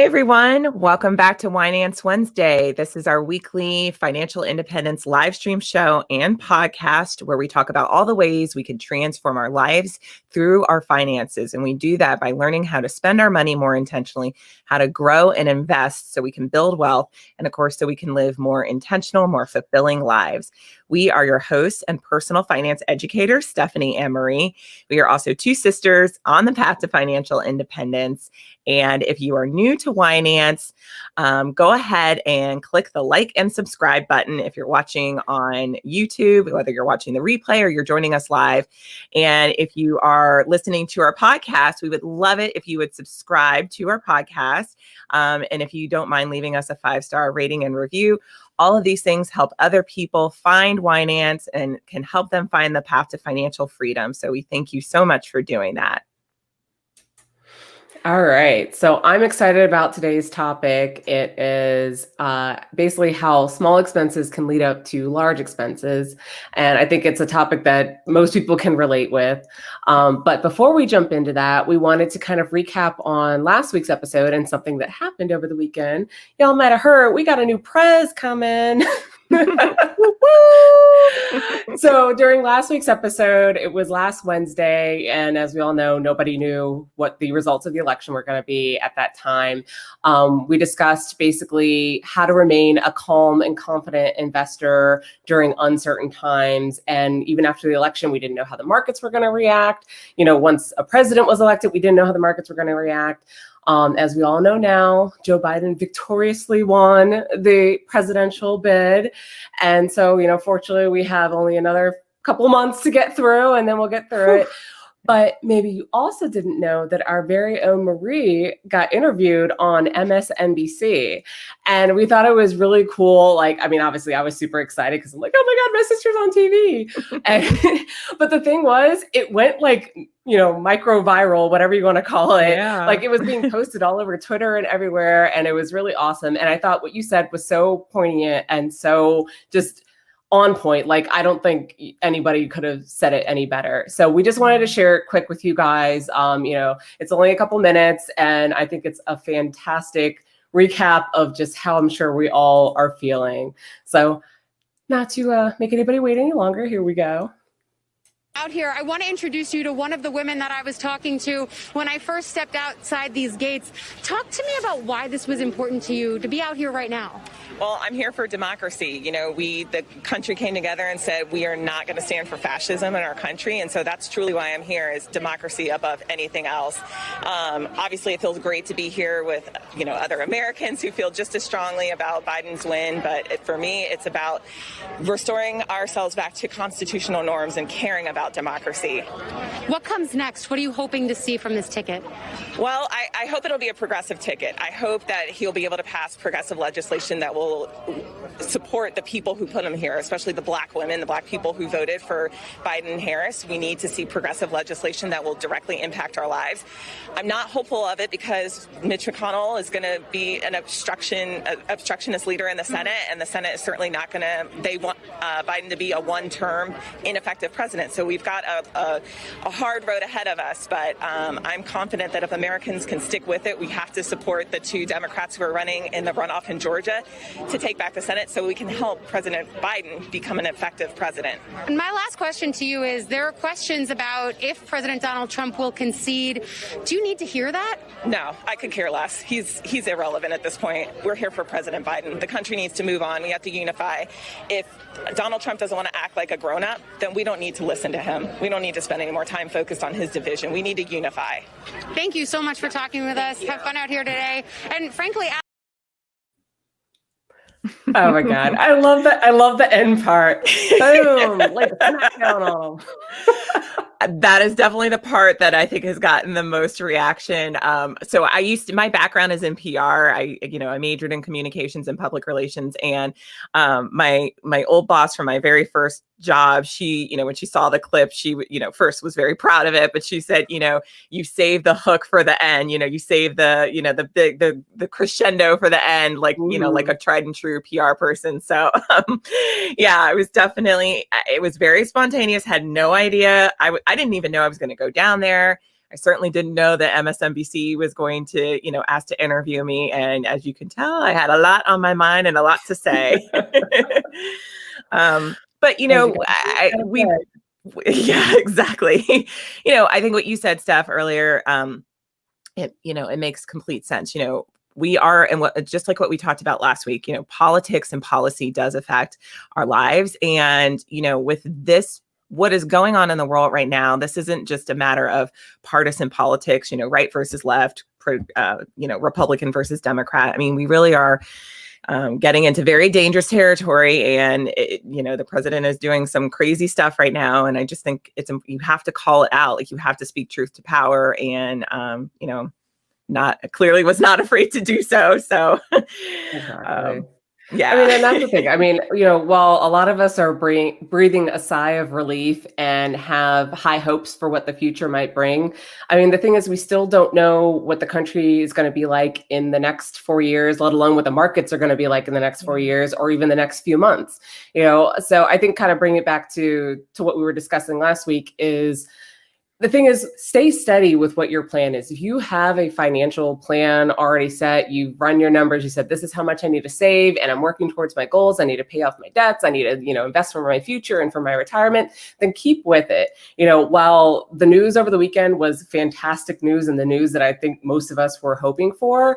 everyone. Welcome back to Winenance Wednesday. This is our weekly financial independence live stream show and podcast where we talk about all the ways we can transform our lives through our finances. And we do that by learning how to spend our money more intentionally, how to grow and invest so we can build wealth, and of course, so we can live more intentional, more fulfilling lives. We are your hosts and personal finance educators, Stephanie and Marie. We are also two sisters on the path to financial independence. And if you are new to Winenance, go ahead and click the like and subscribe button if you're watching on YouTube, whether you're watching the replay or you're joining us live. And if you are listening to our podcast, we would love it if you would subscribe to our podcast. And if you don't mind leaving us a 5-star rating and review. All of these things help other people find Winenance and can help them find the path to financial freedom. So we thank you so much for doing that. All right. So I'm excited about today's topic. It is basically how small expenses can lead up to large expenses. And I think it's a topic that most people can relate with. But before we jump into that, we wanted to kind of recap on last week's episode and something that happened over the weekend. Y'all might have heard we got a new prez coming. So during last week's episode, it was last Wednesday. And as we all know, nobody knew what the results of the election were going to be at that time. We discussed basically how to remain a calm and confident investor during uncertain times. And even after the election, we didn't know how the markets were going to react. You know, once a president was elected, we didn't know how the markets were going to react. As we all know now, Joe Biden victoriously won the presidential bid. And so, you know, fortunately, we have only another couple months to get through and then we'll get through it. But maybe you also didn't know that our very own Marie got interviewed on MSNBC. And we thought it was really cool. Like, I mean, obviously I was super excited because I'm like, oh my God, my sister's on TV. But the thing was, it went like, you know, micro viral, whatever you want to call it. Yeah. Like it was being posted all over Twitter and everywhere. And it was really awesome. And I thought what you said was so poignant and so just on point. Like, I don't think anybody could have said it any better. So we just wanted to share it quick with you guys. You know, it's only a couple minutes and I think it's a fantastic recap of just how I'm sure we all are feeling. So not to make anybody wait any longer, here we go. Out here, I want to introduce you to one of the women that I was talking to when I first stepped outside these gates. Talk to me about why this was important to you to be out here right now. Well, I'm here for democracy. You know, the country came together and said we are not going to stand for fascism in our country. And so that's truly why I'm here, is democracy above anything else. Obviously, it feels great to be here with, you know, other Americans who feel just as strongly about Biden's win. But for me, it's about restoring ourselves back to constitutional norms and caring about democracy. What comes next? What are you hoping to see from this ticket? Well, I hope it'll be a progressive ticket. I hope that he'll be able to pass progressive legislation that will support the people who put him here, especially the black women, the black people who voted for Biden and Harris. We need to see progressive legislation that will directly impact our lives. I'm not hopeful of it because Mitch McConnell is going to be an obstructionist leader in the Senate, and the Senate is certainly not going to, they want Biden to be a one-term ineffective president. So we've got a hard road ahead of us, but I'm confident that if Americans can stick with it, we have to support the two Democrats who are running in the runoff in Georgia to take back the Senate so we can help President Biden become an effective president. And my last question to you is, there are questions about if President Donald Trump will concede. Do you need to hear that? No, I could care less. He's irrelevant at this point. We're here for President Biden. The country needs to move on. We have to unify. If Donald Trump doesn't want to act like a grown-up, then we don't need to listen to him. We don't need to spend any more time focused on his division. We need to unify. Thank you so much for talking with us. Have fun out here today. And frankly, Oh my God. I love that. I love the end part. Boom. Like smackdown on them. That is definitely the part that I think has gotten the most reaction. So my background is in PR. I majored in communications and public relations. And my old boss from my very first job, she, when she saw the clip, she, first was very proud of it, but she said, you save the hook for the end, you save the crescendo for the end, like, like a tried and true PR person. So yeah, it was very spontaneous, had no idea. I didn't even know I was going to go down there. I certainly didn't know that MSNBC was going to, ask to interview me. And as you can tell, I had a lot on my mind and a lot to say. But, yeah, exactly. I think what you said, Steph, earlier, it makes complete sense. We are, and just like what we talked about last week, politics and policy does affect our lives. And, with this, what is going on in the world right now, this isn't just a matter of partisan politics, right versus left, Republican versus Democrat. I mean, we really are getting into very dangerous territory, and the president is doing some crazy stuff right now. And I just think you have to call it out. Like, you have to speak truth to power, and clearly was not afraid to do so. So, exactly. Yeah. I mean, and that's the thing. I mean, while a lot of us are breathing a sigh of relief and have high hopes for what the future might bring, I mean, the thing is, we still don't know what the country is going to be like in the next 4 years, let alone what the markets are going to be like in the next 4 years, or even the next few months. So I think kind of bring it back to what we were discussing last week is, the thing is, stay steady with what your plan is. If you have a financial plan already set, you run your numbers, you said, this is how much I need to save, and I'm working towards my goals. I need to pay off my debts. I need to, invest for my future and for my retirement, then keep with it. While the news over the weekend was fantastic news, and the news that I think most of us were hoping for,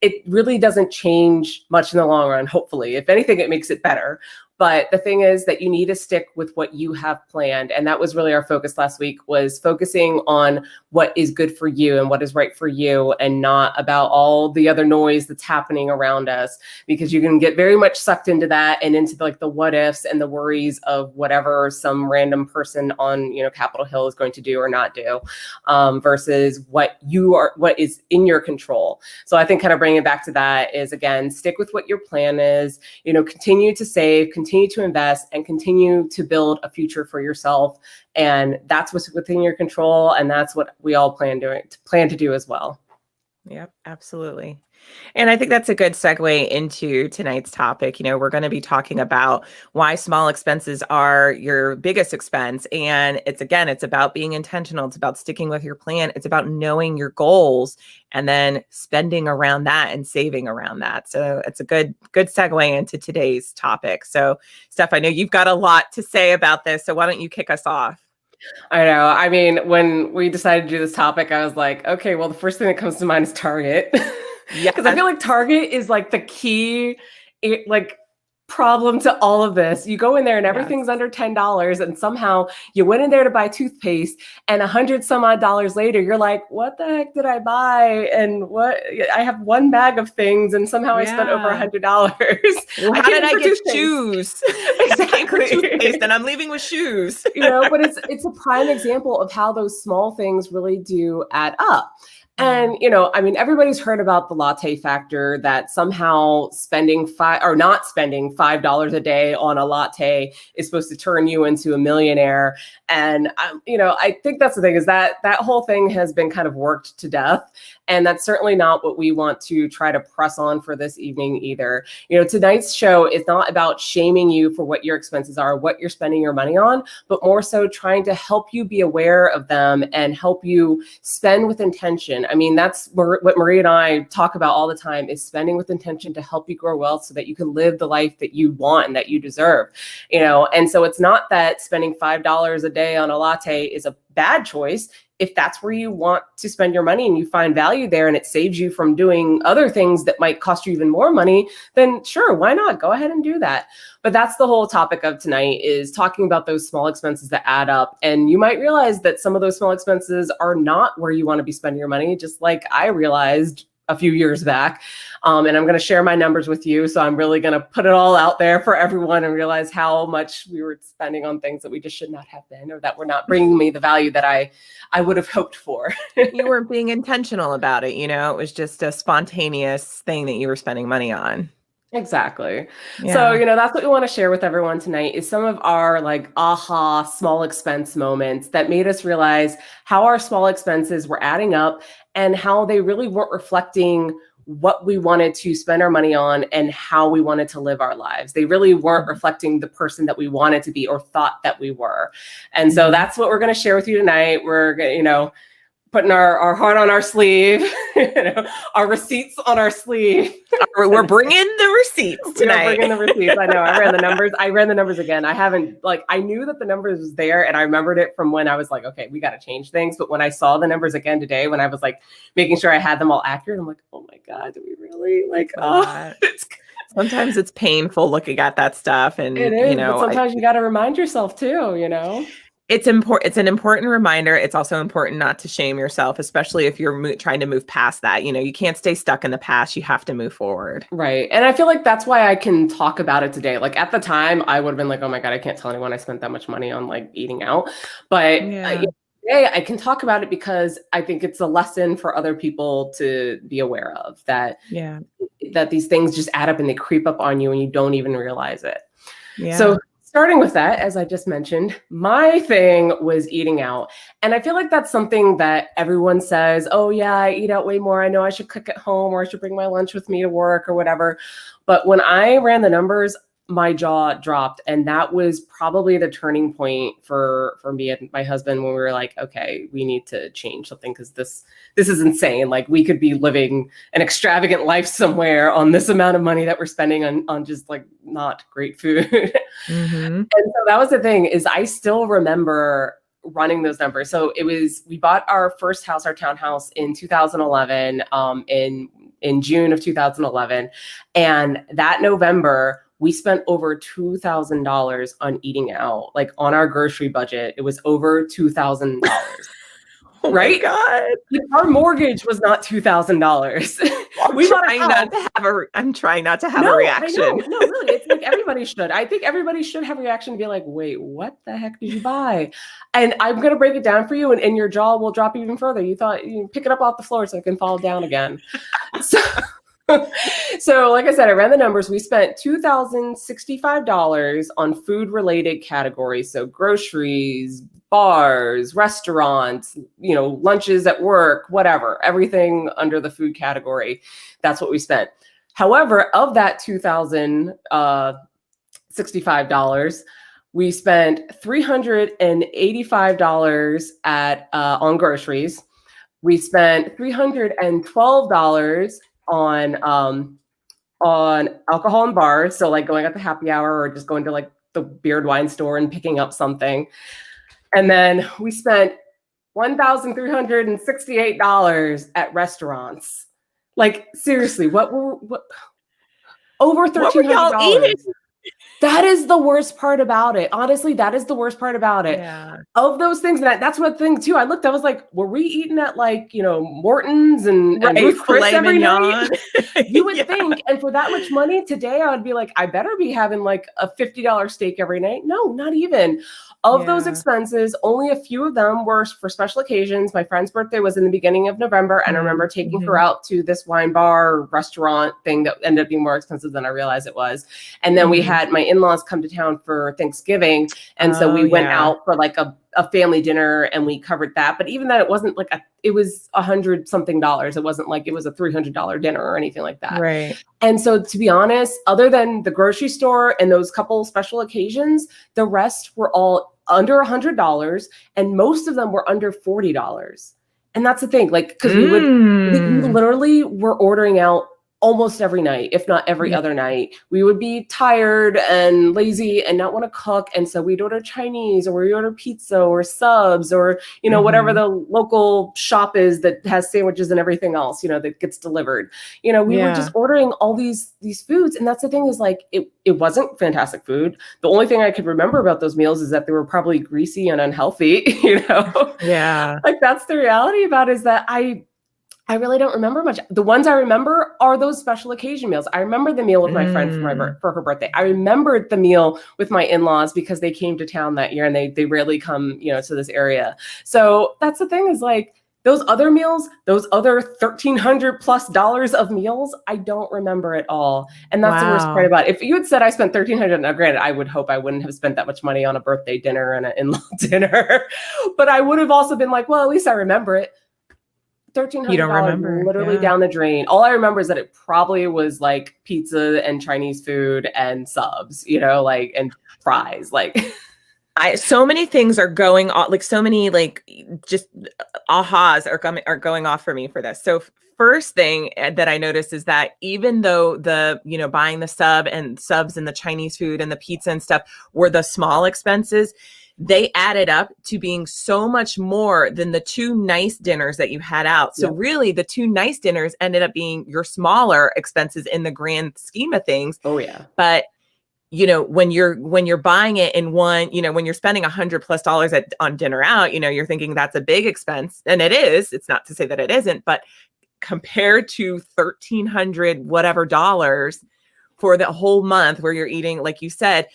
it really doesn't change much in the long run, hopefully. If anything, it makes it better. But the thing is that you need to stick with what you have planned. And that was really our focus last week, was focusing on what is good for you and what is right for you, and not about all the other noise that's happening around us, because you can get very much sucked into that and into the what ifs and the worries of whatever some random person on, Capitol Hill is going to do or not do, versus what is in your control. So I think kind of bringing it back to that is, again, stick with what your plan is, continue to save, continue to invest, and continue to build a future for yourself. And that's what's within your control. And that's what we all plan to do as well. Yep, absolutely. And I think that's a good segue into tonight's topic. We're going to be talking about why small expenses are your biggest expense. And it's about being intentional. It's about sticking with your plan. It's about knowing your goals and then spending around that and saving around that. So it's a good segue into today's topic. So, Steph, I know you've got a lot to say about this. So why don't you kick us off? I know. I mean, when we decided to do this topic, I was like, okay, well, the first thing that comes to mind is Target. Yeah, because I feel like Target is like the key, problem to all of this. You go in there and everything's under $10, and somehow you went in there to buy toothpaste, and $100 some odd later, you're like, what the heck did I buy? And what, I have one bag of things, and somehow I spent over $100. Well, how did I get toothpaste. Shoes? Exactly. Toothpaste, and I'm leaving with shoes. But it's a prime example of how those small things really do add up. And, everybody's heard about the latte factor, that somehow not spending $5 a day on a latte is supposed to turn you into a millionaire. And, I think that's the thing, is that whole thing has been kind of worked to death. And that's certainly not what we want to try to press on for this evening either. Tonight's show is not about shaming you for what your expenses are, what you're spending your money on, but more so trying to help you be aware of them and help you spend with intention. I mean, that's what Marie and I talk about all the time, is spending with intention to help you grow wealth so that you can live the life that you want and that you deserve. And so it's not that spending $5 a day on a latte is a bad choice. If that's where you want to spend your money and you find value there and it saves you from doing other things that might cost you even more money, then sure, why not? Go ahead and do that. But that's the whole topic of tonight, is talking about those small expenses that add up. And you might realize that some of those small expenses are not where you want to be spending your money, just like I realized a few years back. And I'm going to share my numbers with you. So I'm really going to put it all out there for everyone and realize how much we were spending on things that we just should not have been, or that were not bringing me the value that I would have hoped for. You weren't being intentional about it. It was just a spontaneous thing that you were spending money on. Exactly. Yeah. So, that's what we want to share with everyone tonight, is some of our aha small expense moments that made us realize how our small expenses were adding up and how they really weren't reflecting what we wanted to spend our money on and how we wanted to live our lives. They really weren't reflecting the person that we wanted to be or thought that we were. And so that's what we're going to share with you tonight. We're going to, putting our heart on our sleeve, our receipts on our sleeve. We're bringing the receipts tonight. We're bringing the receipts. I know. I ran the numbers. I ran the numbers again. I haven't, I knew that the numbers was there, and I remembered it from when I was like, okay, we got to change things. But when I saw the numbers again today, when I was like making sure I had them all accurate, I'm like, oh my God, do we really? Sometimes it's painful looking at that stuff, and it is, but sometimes you got to remind yourself too, It's important. It's an important reminder. It's also important not to shame yourself, especially if you're trying to move past that. You can't stay stuck in the past. You have to move forward. Right. And I feel like that's why I can talk about it today. Like at the time, I would have been like, oh my God, I can't tell anyone I spent that much money on like eating out. But today I can talk about it because I think it's a lesson for other people to be aware of, that these things just add up and they creep up on you and you don't even realize it. Yeah. So starting with that, as I just mentioned, my thing was eating out. And I feel like that's something that everyone says, oh yeah, I eat out way more. I know I should cook at home, or I should bring my lunch with me to work or whatever. But when I ran the numbers, my jaw dropped. And that was probably the turning point for me and my husband, when we were like, okay, we need to change something, because this is insane. Like, we could be living an extravagant life somewhere on this amount of money that we're spending on just like not great food. And so that was the thing, is I still remember running those numbers. So we bought our first house, our townhouse, in 2011, in June of 2011. And that November, we spent over $2,000 on eating out. Like, on our grocery budget, it was over $2,000. Oh right? My God. Our mortgage was not $2,000. I'm trying not to have a reaction. I know. No, really. It's like everybody should. I think everybody should have a reaction to be like, wait, what the heck did you buy? And I'm going to break it down for you, and your jaw will drop even further. You thought you pick it up off the floor so it can fall down again. So like I said, I ran the numbers. We spent $2,065 on food related categories. So groceries, bars, restaurants, lunches at work, whatever, everything under the food category. That's what we spent. However, of that $2,065, we spent $385 on groceries. We spent $312 on alcohol and bars. So like going at the happy hour, or just going to like the beer and wine store and picking up something. And then we spent $1,368 at restaurants. Like, seriously, over $1,300. What were y'all eating? That is the worst part about it. Honestly, that is the worst part about it. Yeah. Of those things, that's one thing too. I looked, I was like, were we eating at like, Morton's and Ruth Chris every night? You would think. And for that much money today, I would be like, I better be having like a $50 steak every night. No, not even. Of those expenses, only a few of them were for special occasions. My friend's birthday was in the beginning of November, and I remember taking her out to this wine bar restaurant thing that ended up being more expensive than I realized it was. And then we had my in-laws come to town for Thanksgiving, and so we went out for like a family dinner, and we covered that. But even then, it wasn't like it was $100-something. It wasn't like it was a $300 dinner or anything like that. Right. And so, to be honest, other than the grocery store and those couple special occasions, the rest were all under $100, and most of them were under $40. And that's the thing, like, because we literally were ordering out almost every night, if not every other night. We would be tired and lazy and not want to cook. And so we'd order Chinese, or we'd order pizza or subs, or, whatever the local shop is that has sandwiches and everything else, that gets delivered. We were just ordering all these foods. And that's the thing, is like, it wasn't fantastic food. The only thing I could remember about those meals is that they were probably greasy and unhealthy, Yeah. Like, that's the reality about it, is that I really don't remember much. The ones I remember are those special occasion meals. I remember the meal with my friend for her birthday. I remembered the meal with my in-laws because they came to town that year, and they rarely come, to this area. So that's the thing, is like, those other meals, those other $1,300+ of meals, I don't remember at all. And that's the worst part about it. If you had said I spent $1,300, now granted, I would hope I wouldn't have spent that much money on a birthday dinner and an in-law dinner, but I would have also been like, well, at least I remember it. $1,300 You don't remember, literally down the drain. All I remember is that it probably was like pizza and Chinese food and subs, and fries. Like, So many things are going on, like so many like just ahas are going off for me for this. So first thing that I noticed is that even though the, buying the subs and the Chinese food and the pizza and stuff were the small expenses, they added up to being so much more than the 2 nice dinners that you had out. So really the 2 nice dinners ended up being your smaller expenses in the grand scheme of things. Oh yeah. But when you're buying it in one, when you're spending $100+ on dinner out, you're thinking that's a big expense, and it is. It's not to say that it isn't, but compared to $1,300 whatever dollars for the whole month where you're eating, like you said,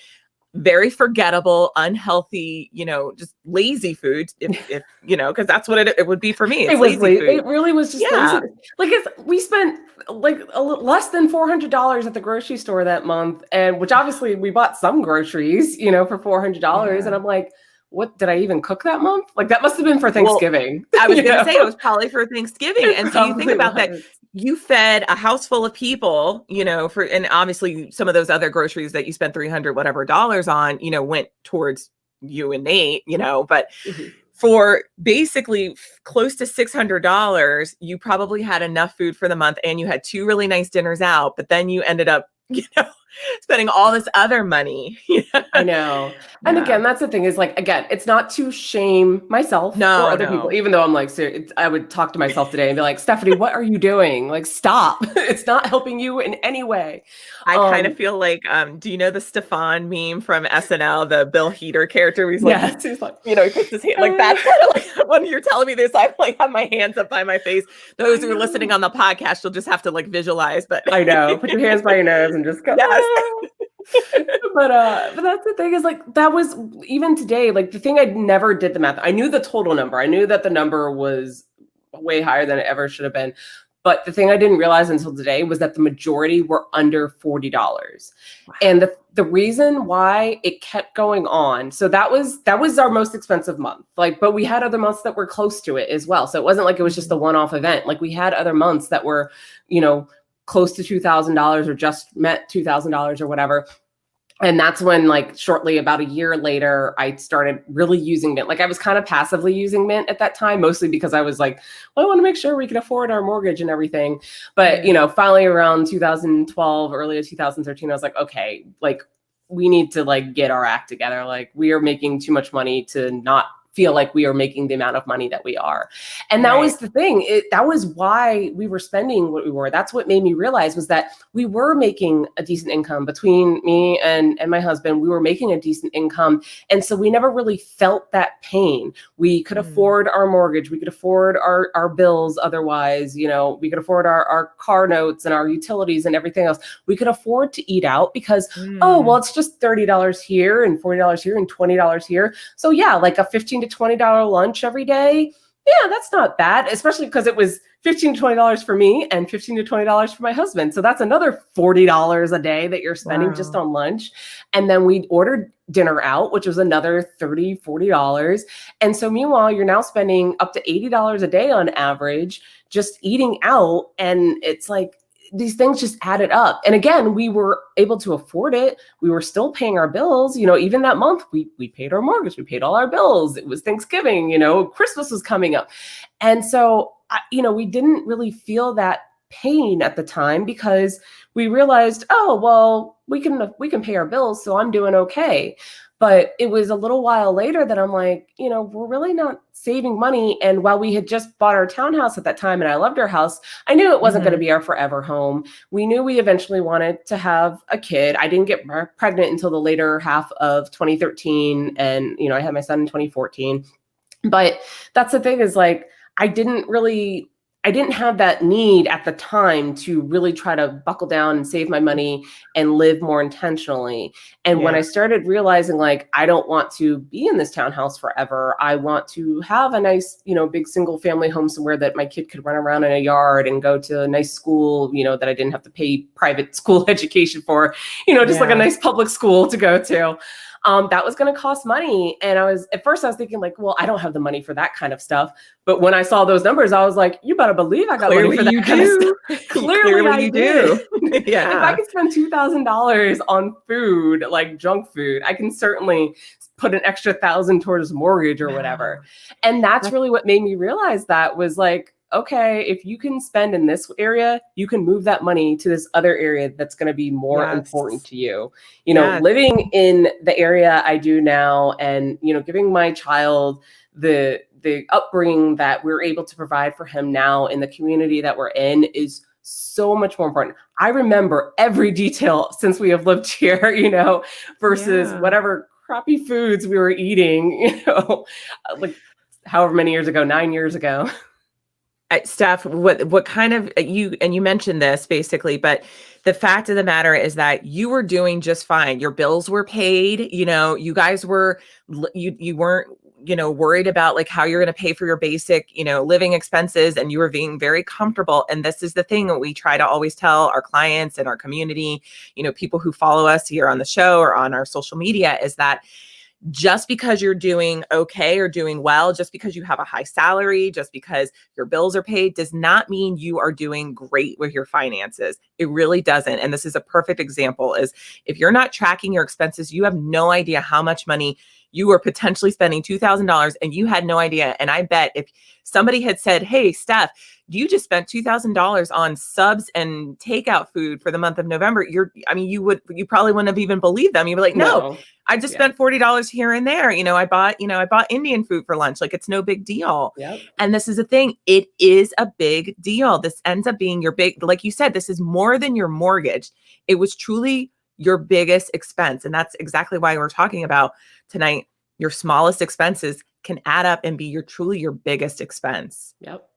very forgettable, unhealthy, just lazy food. If because that's what it would be for me. It's lazy food. It really was just lazy. Like we spent like less than $400 at the grocery store that month, and which obviously we bought some groceries, for $400, and I'm like, what did I even cook that month? Like that must have been for Thanksgiving. Well, I was going to say it was probably for Thanksgiving, and so you think about that. You fed a house full of people, and obviously some of those other groceries that you spent $300 whatever dollars on, went towards you and Nate, but for basically close to $600, you probably had enough food for the month, and you had 2 really nice dinners out, but then you ended up, spending all this other money. I know. And again, that's the thing is like, again, it's not to shame myself or other people, even though I'm like, I would talk to myself today and be like, Stephanie, what are you doing? Like, stop. It's not helping you in any way. I kind of feel like, do you know the Stefan meme from SNL, the Bill Hader character? He's like, he's like, he puts his hand like that's kind of like when you're telling me this, I like have my hands up by my face. Those who are listening on the podcast, you'll just have to like visualize, but I know, put your hands by your nose and just go, but that's the thing is like, that was even today, like the thing I never did the math. I knew the total number. I knew that the number was way higher than it ever should have been. But the thing I didn't realize until today was that the majority were under $40. Wow. And the reason why it kept going on, so that was our most expensive month. Like, but we had other months that were close to it as well. So it wasn't like it was just a one-off event. Like we had other months that were, close to $2,000 or just met $2,000 or whatever. And that's when, like, shortly about a year later, I started really using Mint. Like, I was kind of passively using Mint at that time, mostly because I was like, well, I want to make sure we can afford our mortgage and everything. But, finally around 2012, early 2013, I was like, okay, like, we need to, like, get our act together. Like, we are making too much money to not feel like we are making the amount of money that we are. And that was the thing. That was why we were spending what we were. That's what made me realize was that we were making a decent income between me and my husband. We were making a decent income. And so we never really felt that pain. We could afford our mortgage. We could afford our bills. Otherwise, we could afford our car notes and our utilities and everything else. We could afford to eat out because, it's just $30 here and $40 here and $20 here. So yeah, like a $15 to $20 lunch every day. Yeah, that's not bad, especially because it was $15 to $20 for me and $15 to $20 for my husband. So that's another $40 a day that you're spending just on lunch. And then we ordered dinner out, which was another $30, $40. And so meanwhile, you're now spending up to $80 a day on average, just eating out. And it's like, these things just added up. And again, we were able to afford it. We were still paying our bills. Even that month, we paid our mortgage. We paid all our bills. It was Thanksgiving, Christmas was coming up. And so, we didn't really feel that pain at the time because we realized, we can pay our bills. So I'm doing okay. But it was a little while later that I'm like, we're really not saving money. And while we had just bought our townhouse at that time and I loved our house, I knew it wasn't going to be our forever home. We knew we eventually wanted to have a kid. I didn't get pregnant until the later half of 2013. And, I had my son in 2014. But that's the thing is like, I didn't have that need at the time to really try to buckle down and save my money and live more intentionally. And when I started realizing like, I don't want to be in this townhouse forever. I want to have a nice, big single family home somewhere that my kid could run around in a yard and go to a nice school, that I didn't have to pay private school education for, just like a nice public school to go to. that was going to cost money. And at first I was thinking like, well, I don't have the money for that kind of stuff. But when I saw those numbers, I was like, you better believe I got money for that kind of stuff. Clearly I you do. Yeah. If I could spend $2,000 on food, like junk food, I can certainly put an extra $1,000 towards mortgage or whatever. And that's really what made me realize that was like, okay, if you can spend in this area, you can move that money to this other area that's going to be more important to you. You know, living in the area I do now and, you know, giving my child the upbringing that we're able to provide for him now in the community that we're in is so much more important. I remember every detail since we have lived here, you know, versus whatever crappy foods we were eating, you know, like however many years ago, 9 years ago. Steph, what kind of you mentioned this basically, but the fact of the matter is that you were doing just fine. Your bills were paid. You know, you guys were, you weren't, you know, worried about like how you're going to pay for your basic, you know, living expenses, and you were being very comfortable. And this is the thing that we try to always tell our clients and our community, you know, people who follow us here on the show or on our social media, is that just because you're doing okay or doing well, just because you have a high salary, just because your bills are paid, does not mean you are doing great with your finances. It really doesn't. And this is a perfect example, is if you're not tracking your expenses, you have no idea how much money you were potentially spending, $2,000, and you had no idea. And I bet if somebody had said, hey, Steph, you just spent $2,000 on subs and takeout food for the month of November, you probably wouldn't have even believed them. You'd be like, no, I just spent $40 here and there. I bought Indian food for lunch. Like, it's no big deal. Yep. And this is the thing. It is a big deal. This ends up being your big, like you said, this is more than your mortgage. It was truly your biggest expense. And that's exactly why we're talking about tonight. Your smallest expenses can add up and be truly your biggest expense. Yep.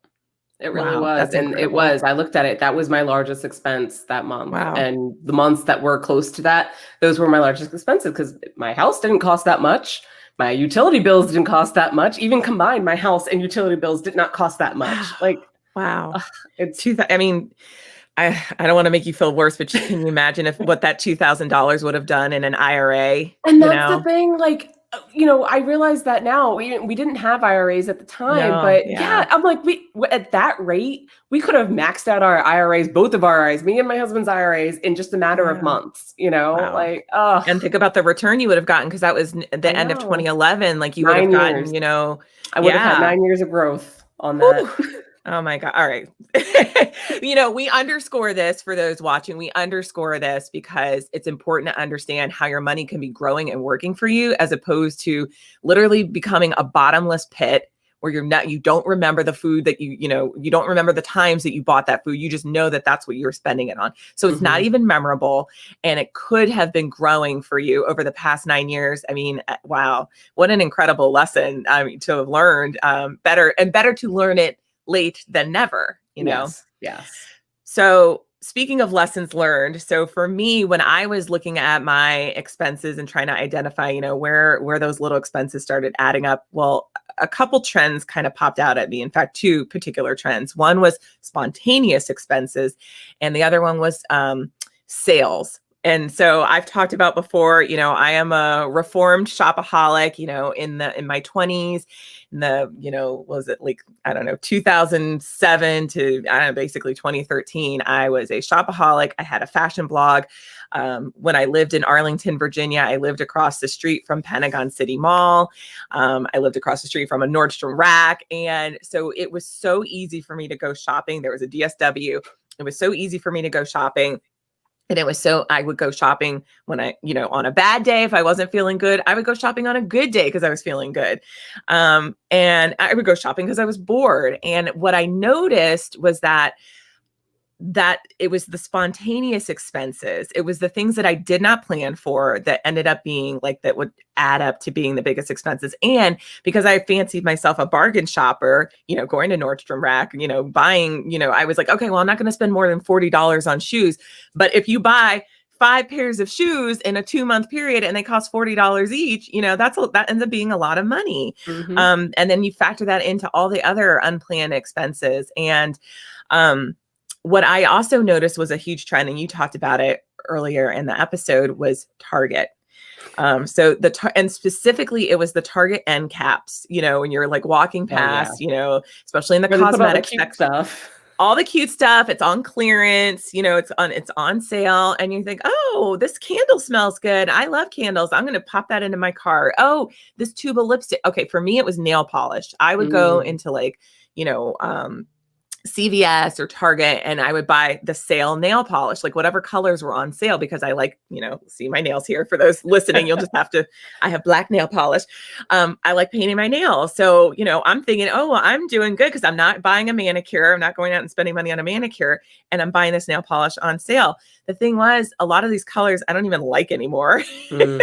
It really was. And incredible. It was, I looked at it. That was my largest expense that month. Wow. And the months that were close to that, those were my largest expenses, because my house didn't cost that much. My utility bills didn't cost that much. Even combined, my house and utility bills did not cost that much. Like, wow. I don't want to make you feel worse, but can you imagine what that $2,000 would have done in an IRA? And that's the thing, like, I realize that now. We didn't have IRAs at the time, but I'm like, at that rate, we could have maxed out our IRAs, both of our IRAs, me and my husband's IRAs, in just a matter of months, Wow. like, oh. And think about the return you would have gotten, because that was the end of 2011. Like, you would have gotten, I would have had 9 years of growth on that. Oh my God. All right. We underscore this for those watching. We underscore this because it's important to understand how your money can be growing and working for you, as opposed to literally becoming a bottomless pit where you don't remember the food that you don't remember the times that you bought that food. You just know that that's what you're spending it on. So it's not even memorable, and it could have been growing for you over the past 9 years. I mean, wow, what an incredible lesson to have learned. Better to learn it late than never, Yes. So speaking of lessons learned, so for me, when I was looking at my expenses and trying to identify, where those little expenses started adding up, well, a couple trends kind of popped out at me. In fact, two particular trends. One was spontaneous expenses, and the other one was sales. And so I've talked about before, I am a reformed shopaholic, in my 20s, was it like, 2007 to basically 2013, I was a shopaholic. I had a fashion blog. When I lived in Arlington, Virginia, I lived across the street from Pentagon City Mall. I lived across the street from a Nordstrom Rack. And so it was so easy for me to go shopping. There was a DSW. It was so easy for me to go shopping. And I would go shopping when on a bad day, if I wasn't feeling good. I would go shopping on a good day because I was feeling good. And I would go shopping because I was bored. And what I noticed was that it was the spontaneous expenses. It was the things that I did not plan for that ended up being that would add up to being the biggest expenses. And because I fancied myself a bargain shopper, going to Nordstrom Rack, buying, I was like, okay, well, I'm not going to spend more than $40 on shoes. But if you buy 5 pairs of shoes in a 2-month period and they cost $40 each, that ends up being a lot of money. And then you factor that into all the other unplanned expenses. And, what I also noticed was a huge trend, and you talked about it earlier in the episode, was Target. So and specifically it was the Target end caps, when you're like walking past, especially in the cosmetics stuff. All the cute stuff. It's on clearance, it's on sale. And you think, oh, this candle smells good. I love candles. I'm going to pop that into my car. Oh, this tube of lipstick. Okay. For me, it was nail polish. I would go into like, CVS or Target, and I would buy the sale nail polish, like whatever colors were on sale, because I like, see my nails here. For those listening, you'll just have to, I have black nail polish. I like painting my nails. So, I'm thinking, oh, well, I'm doing good because I'm not buying a manicure. I'm not going out and spending money on a manicure, and I'm buying this nail polish on sale. The thing was, a lot of these colors I don't even like anymore. They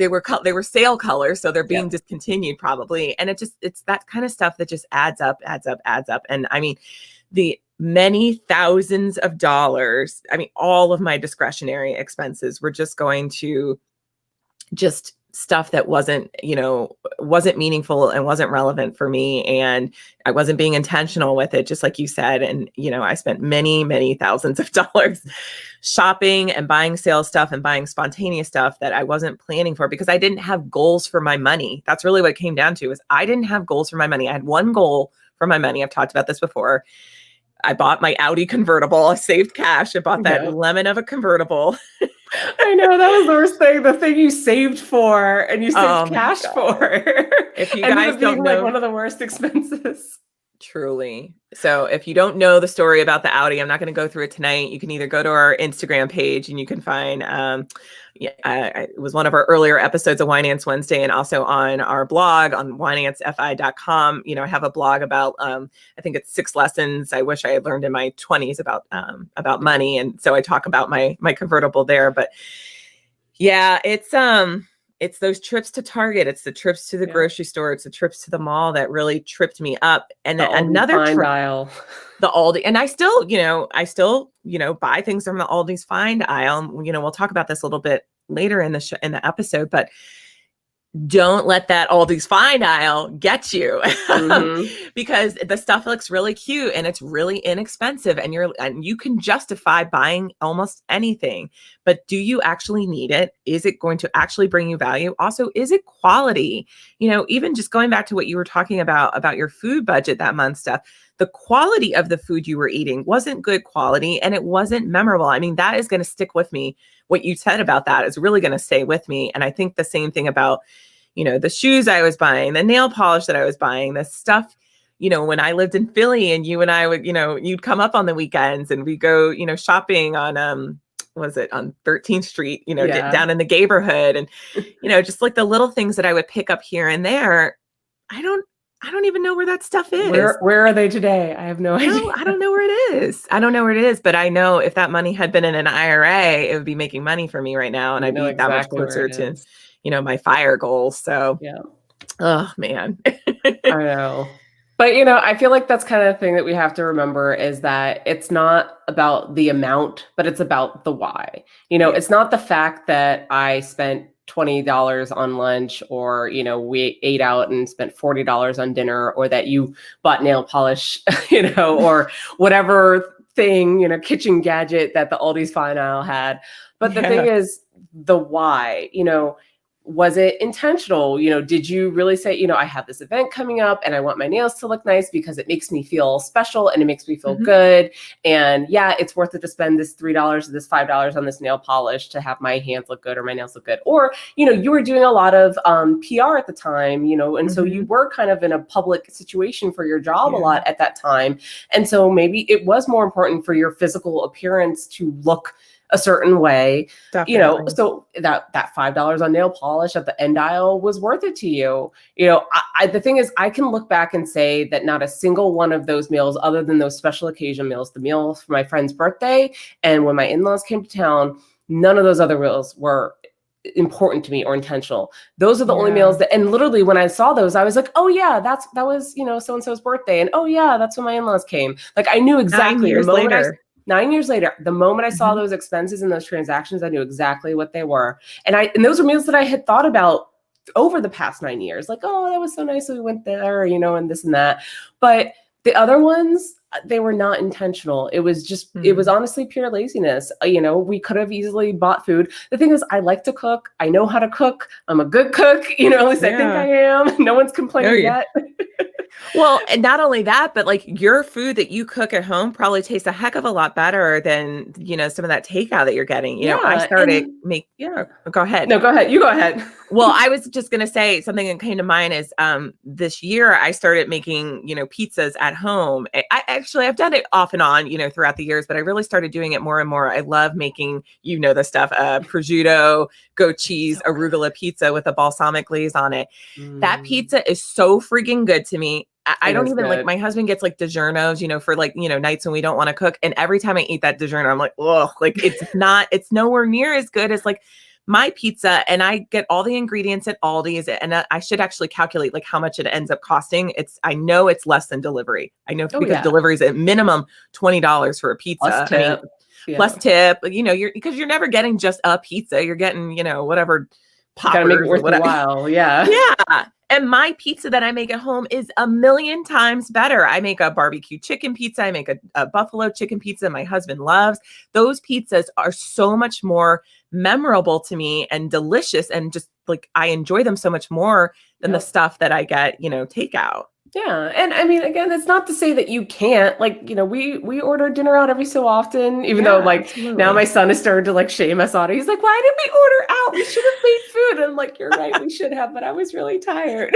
were sale colors, so they're being discontinued probably. And it's that kind of stuff that just adds up. And I mean, the many thousands of dollars, all of my discretionary expenses were just going to just stuff that wasn't meaningful and wasn't relevant for me. And I wasn't being intentional with it, just like you said. And, I spent many, many thousands of dollars shopping and buying sale stuff and buying spontaneous stuff that I wasn't planning for, because I didn't have goals for my money. That's really what it came down to, is I didn't have goals for my money. I had one goal for my money. I've talked about this before. I bought my Audi convertible. I saved cash. I bought that lemon of a convertible. I know, that was the worst thing. The thing you saved for and you saved cash for. If you guys don't know, like one of the worst expenses. Truly. So if you don't know the story about the Audi, I'm not going to go through it tonight. You can either go to our Instagram page and you can find, it was one of our earlier episodes of Winenance Wednesday, and also on our blog on winancefi.com. I have a blog about, I think it's 6 lessons I wish I had learned in my 20s about money. And so I talk about my convertible there, but yeah, it's those trips to Target. It's the trips to the grocery store. It's the trips to the mall that really tripped me up. And another Find aisle, the Aldi. And I still buy things from the Aldi's Find aisle. We'll talk about this a little bit later in the episode, but don't let that Aldi's Find aisle get you, because the stuff looks really cute and it's really inexpensive, and you can justify buying almost anything. But do you actually need it? Is it going to actually bring you value? Also, is it quality? Even just going back to what you were talking about your food budget that month, stuff. The quality of the food you were eating wasn't good quality, and it wasn't memorable. That is going to stick with me. What you said about that is really going to stay with me. And I think the same thing about, the shoes I was buying, the nail polish that I was buying, the stuff, when I lived in Philly and you and I would, you'd come up on the weekends and we go, shopping on, was it on 13th Street, down in the neighborhood, and, just like the little things that I would pick up here and there. I don't even know where that stuff is. Where are they today? I have no idea. I don't know where it is. But I know if that money had been in an IRA, it would be making money for me right now. And I'd be that much closer to, my FIRE goals. So, oh man. I know. But, I feel like that's kind of the thing that we have to remember, is that it's not about the amount, but it's about the why. It's not the fact that I spent $20 on lunch, or, we ate out and spent $40 on dinner, or that you bought nail polish, or whatever thing, kitchen gadget that the Aldi's Fine aisle had. But the thing is the why, was it intentional? Did you really say, I have this event coming up and I want my nails to look nice because it makes me feel special and it makes me feel good. And it's worth it to spend this $3 or this $5 on this nail polish to have my hands look good or my nails look good. Or, you were doing a lot of PR at the time, and so you were kind of in a public situation for your job a lot at that time. And so maybe it was more important for your physical appearance to look a certain way. Definitely. So that $5 on nail polish at the end aisle was worth it to you. The thing is, I can look back and say that not a single one of those meals, other than those special occasion meals, the meal for my friend's birthday and when my in-laws came to town, none of those other meals were important to me or intentional. Those are the only meals that, and literally when I saw those, I was like, oh yeah, that was, so-and-so's birthday. And oh yeah, that's when my in-laws came. Like I knew exactly. 9 years later, the moment I saw those expenses and those transactions, I knew exactly what they were. And those were meals that I had thought about over the past 9 years. Like, oh, that was so nice that we went there, and this and that. But The other ones, they were not intentional. It was just, it was honestly pure laziness. We could have easily bought food. The thing is, I like to cook. I know how to cook. I'm a good cook. At least I think I am. No one's complaining yet. Well, and not only that, but like your food that you cook at home probably tastes a heck of a lot better than, some of that takeout that you're getting. I started go ahead. No, go ahead. You go ahead. Well, I was just going to say something that came to mind is this year I started making, pizzas at home. I've done it off and on, throughout the years, but I really started doing it more and more. I love making, the stuff, prosciutto, goat cheese, arugula pizza with a balsamic glaze on it. That pizza is so freaking good to me. I don't even like, my husband gets like DiGiorno's, for like, nights when we don't want to cook. And every time I eat that DiGiorno, I'm like, oh, like it's nowhere near as good as like my pizza. And I get all the ingredients at Aldi's, and I should actually calculate like how much it ends up costing. I know it's less than delivery. I know because delivery is at minimum $20 for a pizza. Plus tip. Plus tip, because you're never getting just a pizza. You're getting, whatever poppers. Gotta make it worth a while. Yeah. Yeah. And my pizza that I make at home is a million times better. I make a barbecue chicken pizza. I make a buffalo chicken pizza my husband loves. Those pizzas are so much more memorable to me and delicious. And just like, I enjoy them so much more than the stuff that I get, takeout. Yeah. And I mean, again, that's not to say that you can't, like, we order dinner out every so often, even though like now my son has started to like shame us on it. He's like, why did we order out? We should have made food. And I'm like, you're right, we should have, but I was really tired.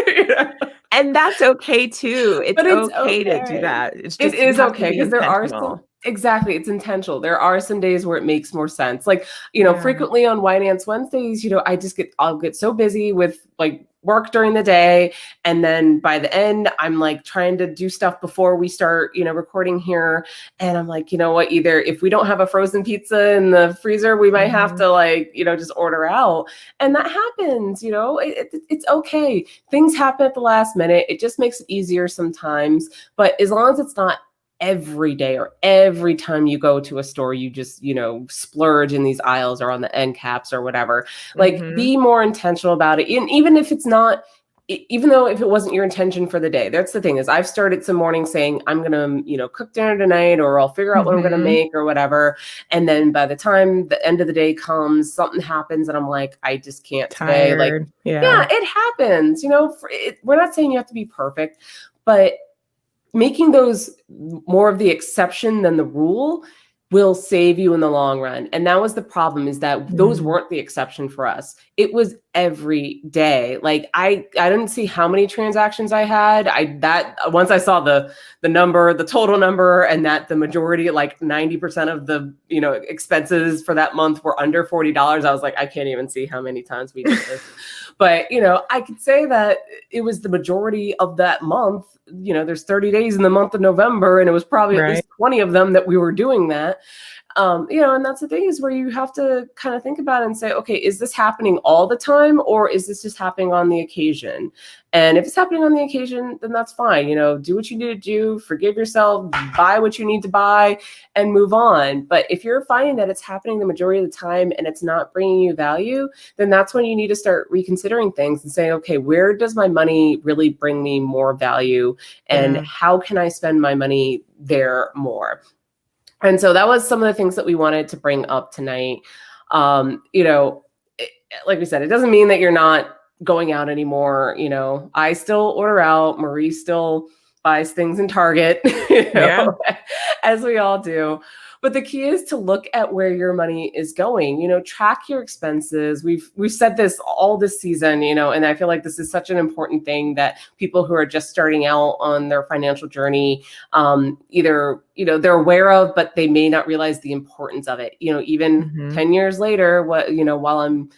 And that's okay too. It's okay to do that. It's just, it is okay because there are some, exactly. It's intentional. There are some days where it makes more sense. Like, frequently on Winenance Wednesdays, I'll get so busy with like work during the day. And then by the end, I'm like trying to do stuff before we start, recording here. And I'm like, what, either if we don't have a frozen pizza in the freezer, we might have to like, just order out. And that happens, it's okay. Things happen at the last minute. It just makes it easier sometimes. But as long as it's not every day or every time you go to a store, you just, splurge in these aisles or on the end caps or whatever, like be more intentional about it. And even if it's not, even though if it wasn't your intention for the day, that's the thing is I've started some mornings saying, I'm going to, cook dinner tonight, or I'll figure out what I'm going to make or whatever. And then by the time the end of the day comes, something happens and I'm like, I just can't today. Like, yeah, it happens, we're not saying you have to be perfect, but making those more of the exception than the rule will save you in the long run. And that was the problem, is that those weren't the exception for us. It was every day. Like I didn't see how many transactions I had. Once I saw the number, the total number, and that the majority, like 90% of the, expenses for that month were under $40, I was like, I can't even see how many times we did this. But, I could say that it was the majority of that month. There's 30 days in the month of November, and it was probably at least 20 of them that we were doing that. And that's the thing, is where you have to kind of think about it and say, okay, is this happening all the time, or is this just happening on the occasion? And if it's happening on the occasion, then that's fine. Do what you need to do, forgive yourself, buy what you need to buy, and move on. But if you're finding that it's happening the majority of the time and it's not bringing you value, then that's when you need to start reconsidering things and saying, okay, where does my money really bring me more value? And how can I spend my money there more? And so that was some of the things that we wanted to bring up tonight. Like we said, it doesn't mean that you're not going out anymore. I still order out. Marie still buys things in Target, as we all do. But the key is to look at where your money is going, track your expenses. We've said this all this season, and I feel like this is such an important thing that people who are just starting out on their financial journey, either, they're aware of, but they may not realize the importance of it. Even 10 years later, while I'm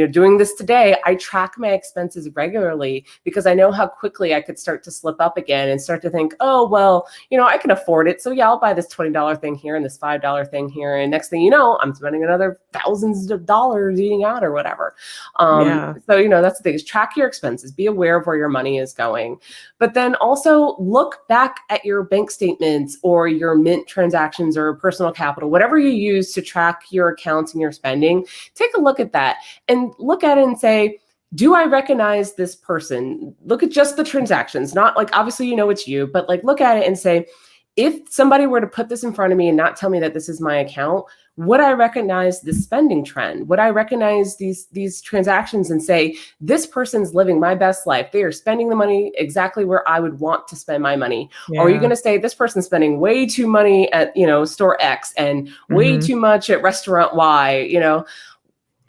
doing this today, I track my expenses regularly because I know how quickly I could start to slip up again and start to think, oh, well, I can afford it. So yeah, I'll buy this $20 thing here and this $5 thing here. And next thing you know, I'm spending another thousands of dollars eating out or whatever. So, that's the thing, is track your expenses, be aware of where your money is going. But then also look back at your bank statements or your Mint transactions or personal capital, whatever you use to track your accounts and your spending. Take a look at that and look at it and say, do I recognize this person? Look at just the transactions, not like, obviously, it's you, but like, look at it and say, if somebody were to put this in front of me and not tell me that this is my account, would I recognize the spending trend? Would I recognize these transactions and say, this person's living my best life? They are spending the money exactly where I would want to spend my money. Yeah. Or are you going to say, this person's spending way too money at, store X and way too much at restaurant Y?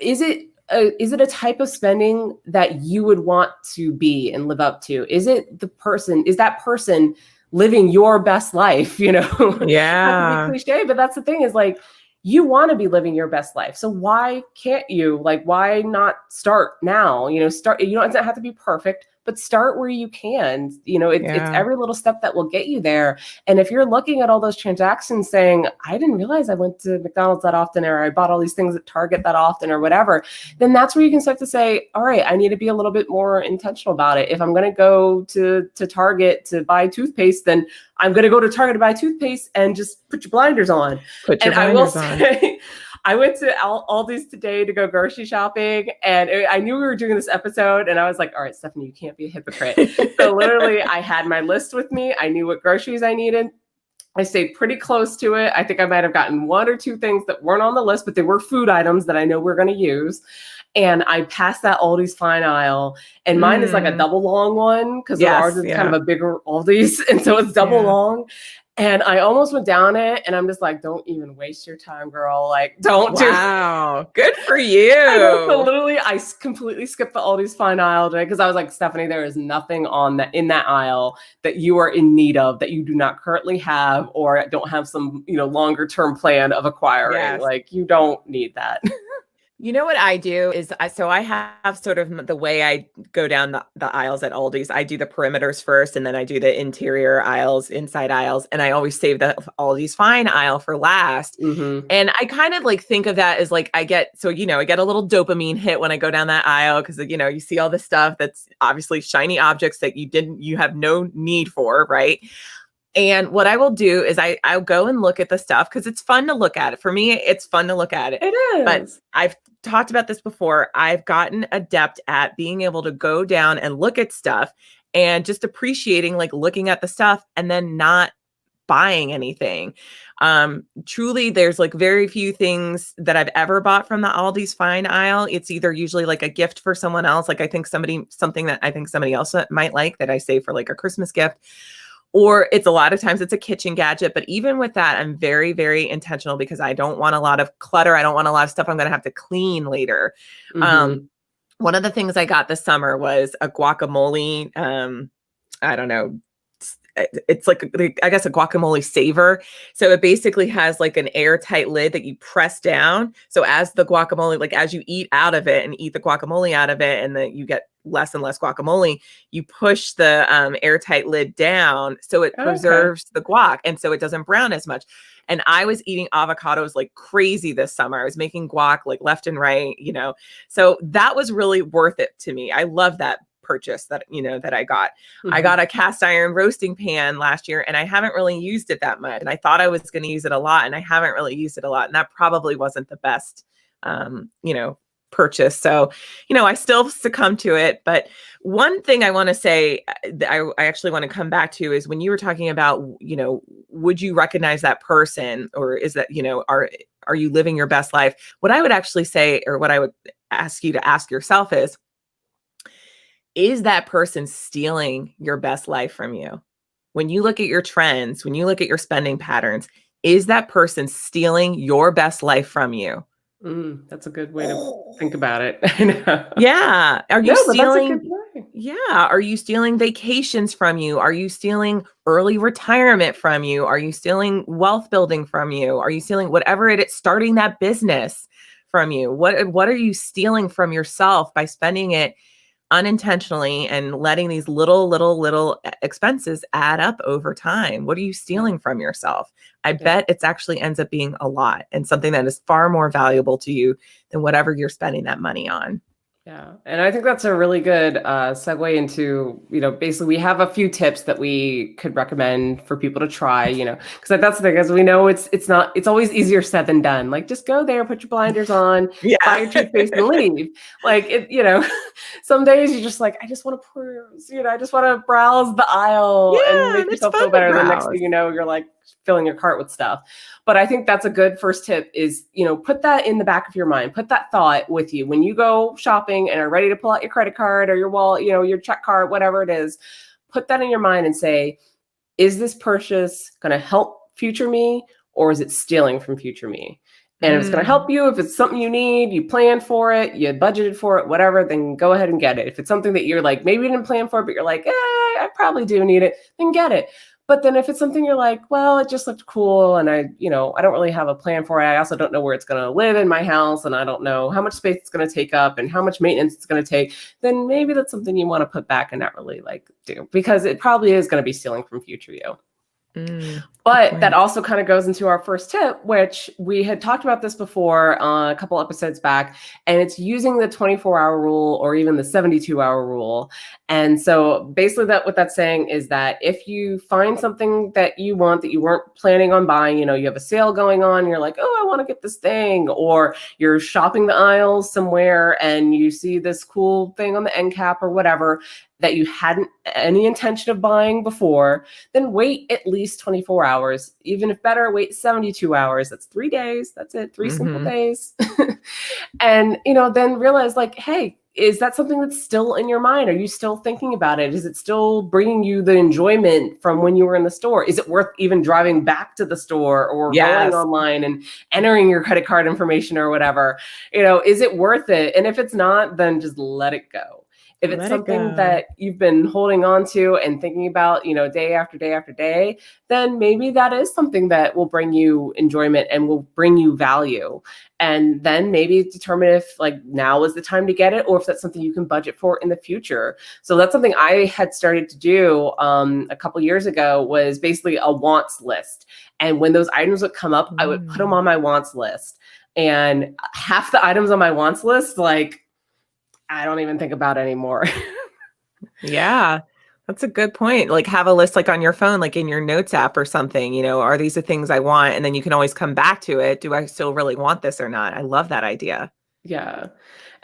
Is it a type of spending that you would want to be and live up to? Is that person living your best life? Yeah. Not to be cliche, but that's the thing, is like, you want to be living your best life. So why can't you? Like, why not start now? Start. You don't have to be perfect, but start where you can. It's every little step that will get you there. And if you're looking at all those transactions saying, I didn't realize I went to McDonald's that often, or I bought all these things at Target that often, or whatever, then that's where you can start to say, all right, I need to be a little bit more intentional about it. If I'm going to go to Target to buy toothpaste, then I'm going to go to Target to buy toothpaste, and just put your blinders on. I went to Aldi's today to go grocery shopping, and I knew we were doing this episode, and I was like, all right, Stephanie, you can't be a hypocrite. So literally, I had my list with me. I knew what groceries I needed. I stayed pretty close to it. I think I might have gotten one or two things that weren't on the list, but they were food items that I know we're going to use. And I passed that Aldi's fine aisle, and mine is like a double long one, because ours is kind of a bigger Aldi's, and so it's double long. And I almost went down it, and I'm just like, don't even waste your time, girl. Like, don't do it. Wow, good for you. So literally, I completely skipped the Aldi's fine aisle today, because I was like, Stephanie, there is nothing in that aisle that you are in need of, that you do not currently have, or don't have some, longer term plan of acquiring. Yes. Like, you don't need that. You know what I do is I have sort of the way I go down the aisles at Aldi's. I do the perimeters first, and then I do the interior aisles, inside aisles, and I always save the Aldi's fine aisle for last. Mm-hmm. And I kind of like think of that as like, I get a little dopamine hit when I go down that aisle, because you see all the stuff that's obviously shiny objects that you have no need for, right? And what I will do is I'll go and look at the stuff, because it's fun to look at it. For me, it's fun to look at it. It is. But I've talked about this before. I've gotten adept at being able to go down and look at stuff and just appreciating, like, looking at the stuff and then not buying anything. Truly, there's like very few things that I've ever bought from the Aldi's fine aisle. It's either usually like a gift for someone else. Like, something that I think somebody else might like, that I save for like a Christmas gift. Or it's a lot of times it's a kitchen gadget. But even with that, I'm very, very intentional, because I don't want a lot of clutter. I don't want a lot of stuff I'm going to have to clean later. Mm-hmm. One of the things I got this summer was a guacamole. I don't know. It's like, I guess, a guacamole saver. So it basically has like an airtight lid that you press down. So as the guacamole, like as you eat out of it and eat the guacamole out of it, and then you get less and less guacamole, you push the airtight lid down, so it preserves the guac, and so it doesn't brown as much. And I was eating avocados like crazy this summer. I was making guac like left and right, so that was really worth it to me. I love that purchase that I got. Mm-hmm. I got a cast iron roasting pan last year, and I haven't really used it that much. And I thought I was going to use it a lot, and I haven't really used it a lot. And that probably wasn't the best, purchase. So, I still succumb to it. But one thing I want to say, I actually want to come back to, is when you were talking about, would you recognize that person, or is that, are you living your best life? What I would actually say, or what I would ask you to ask yourself is that person stealing your best life from you? When you look at your trends, when you look at your spending patterns, is that person stealing your best life from you? That's a good way to think about it. Yeah. Are you stealing? Yeah. Are you stealing vacations from you? Are you stealing early retirement from you? Are you stealing wealth building from you? Are you stealing whatever it is, starting that business from you? What are you stealing from yourself by spending it unintentionally and letting these little expenses add up over time? What are you stealing from yourself? I bet it's actually ends up being a lot, and something that is far more valuable to you than whatever you're spending that money on. Yeah. And I think that's a really good segue into, basically we have a few tips that we could recommend for people to try, because that's the thing, as we know, it's always easier said than done. Like, just go there, put your blinders on, buy your toothpaste and leave. Like, some days you're just like, I just want to peruse, I just want to browse the aisle and make yourself feel better. The next thing you know, you're like filling your cart with stuff. But I think that's a good first tip is, put that in the back of your mind, put that thought with you when you go shopping and are ready to pull out your credit card or your wallet, your check card, whatever it is, put that in your mind and say, is this purchase going to help future me, or is it stealing from future me? And if it's going to help you, if it's something you need, you planned for it, you budgeted for it, whatever, then go ahead and get it. If it's something that you're like, maybe you didn't plan for, but you're like, I probably do need it, then get it. But then if it's something you're like, well, it just looked cool and I don't really have a plan for it. I also don't know where it's going to live in my house and I don't know how much space it's going to take up and how much maintenance it's going to take, then maybe that's something you want to put back and not really do, because it probably is going to be stealing from future you. But that also kind of goes into our first tip, which we had talked about this before a couple episodes back, and it's using the 24-hour rule or even the 72-hour rule. And so basically what that's saying is that if you find something that you want that you weren't planning on buying, you have a sale going on, you're like, oh, I want to get this thing, or you're shopping the aisles somewhere and you see this cool thing on the end cap or whatever that you hadn't any intention of buying before, then wait at least 24 hours. Even if better, wait 72 hours. That's 3 days. That's it. 3 simple days. And, then realize like, hey, is that something that's still in your mind? Are you still thinking about it? Is it still bringing you the enjoyment from when you were in the store? Is it worth even driving back to the store or going online and entering your credit card information or whatever? Is it worth it? And if it's not, then just let it go. If it's something that you've been holding on to and thinking about, day after day after day, then maybe that is something that will bring you enjoyment and will bring you value. And then maybe determine if like now is the time to get it, or if that's something you can budget for in the future. So that's something I had started to do a couple years ago, was basically a wants list. And when those items would come up, I would put them on my wants list. And half the items on my wants list, like, I don't even think about anymore. Yeah, that's a good point. Like, have a list like on your phone, like in your notes app or something, are these the things I want? And then you can always come back to it. Do I still really want this or not? I love that idea. Yeah.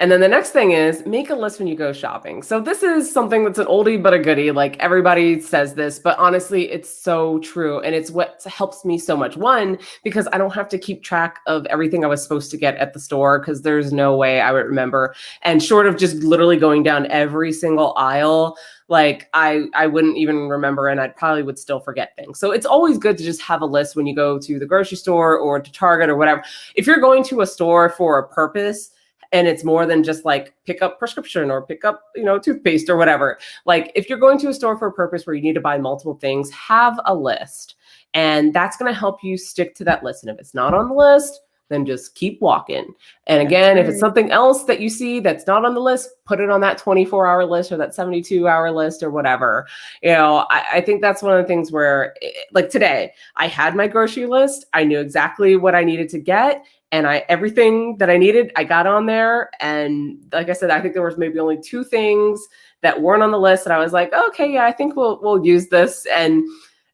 And then the next thing is make a list when you go shopping. So this is something that's an oldie but a goodie. Like, everybody says this, but honestly, it's so true. And it's what helps me so much. One, because I don't have to keep track of everything I was supposed to get at the store, because there's no way I would remember. And short of just literally going down every single aisle, like I wouldn't even remember, and I probably would still forget things. So it's always good to just have a list when you go to the grocery store or to Target or whatever. If you're going to a store for a purpose, and it's more than just like pick up prescription or pick up, toothpaste or whatever. Like, if you're going to a store for a purpose where you need to buy multiple things, have a list. And that's going to help you stick to that list. And if it's not on the list, then just keep walking. And again, if it's something else that you see that's not on the list, put it on that 24-hour list or that 72-hour list or whatever. I think that's one of the things where, like today, I had my grocery list. I knew exactly what I needed to get. And everything that I needed, I got on there. And like I said, I think there was maybe only 2 things that weren't on the list. And I was like, okay, yeah, I think we'll use this. And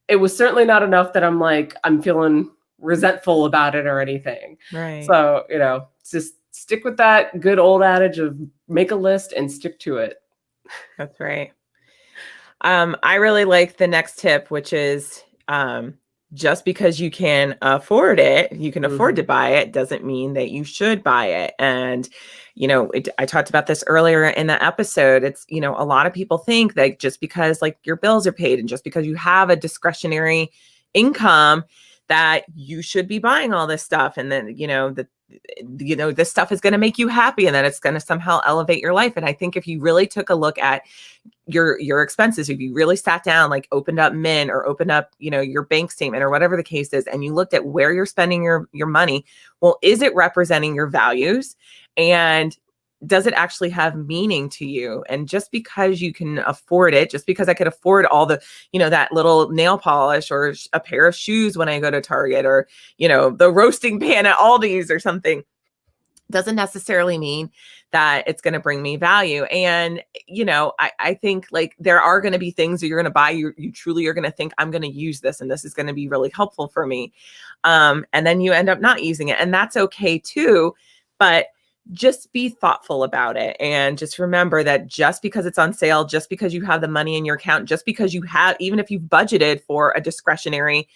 it was certainly not enough that I'm feeling resentful about it or anything. Right. So, just stick with that good old adage of make a list and stick to it. That's right. I really like the next tip, which is, just because you can afford it, you can afford to buy it, doesn't mean that you should buy it. And, I talked about this earlier in the episode. It's, a lot of people think that just because like your bills are paid and just because you have a discretionary income that you should be buying all this stuff. And then, this stuff is going to make you happy and that it's going to somehow elevate your life. And I think if you really took a look at your expenses, if you really sat down, like opened up Mint or opened up, your bank statement or whatever the case is, and you looked at where you're spending your money, well, is it representing your values? And does it actually have meaning to you? And just because you can afford it, just because I could afford all the, that little nail polish or a pair of shoes when I go to Target, or, the roasting pan at Aldi's or something, doesn't necessarily mean that it's going to bring me value. And, I think like there are going to be things that you're going to buy. You truly are going to think, I'm going to use this and this is going to be really helpful for me. And then you end up not using it. And that's okay too. But just be thoughtful about it. And just remember that just because it's on sale, just because you have the money in your account, just because you have, even if you've budgeted for a discretionary,